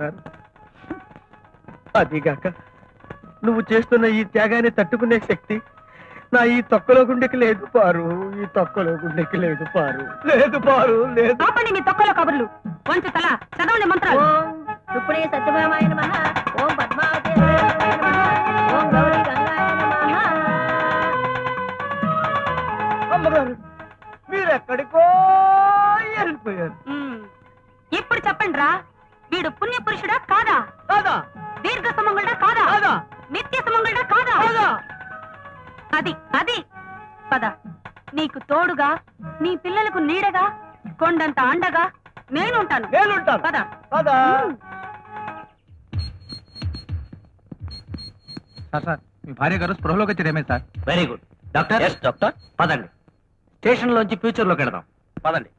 చేస్తున్నారు. అదిగాక నువ్వు చేస్తున్న ఈ త్యాగాన్ని తట్టుకునే శక్తి నా ఈ తొక్కలో గుండెకి లేదు పారు. ఈ తొక్కలో గుండెకి లేదు పారు. లేదు పారు, లేదు. ఆపండి మీ తొక్కలో కబుర్లు. వంచ తల చదవండి మంత్రాలు. రుక్మిణీ సత్యభామాయ నమః. ఓం పద్మావతి ఓం గౌరీ గంగాయ నమః. అమ్మగారు మీరెక్కడికో వెళ్ళిపోయారు. ఇప్పుడు చెప్పండి రా, వీడు పుణ్య పురుషుడా కాదా? కాదా? దీర్ఘ సుమంగళుడా కాదా? కాదా? నిత్య సుమంగళుడా కాదా? కాదా? అది అది పద. నీకు తోడుగా, నీ పిల్లలకు నీడగా, కొండంత అండగా నేనుంటాను. నేనుంటాను. పద పద. సార్ మీ భార్య గారు స్పృహలోకి వచ్చారేమే sir? Very good doctor. Doctor పదండి, స్టేషన్ లోంచి ఫ్యూచర్ లోకి వెళదాం. పదండి.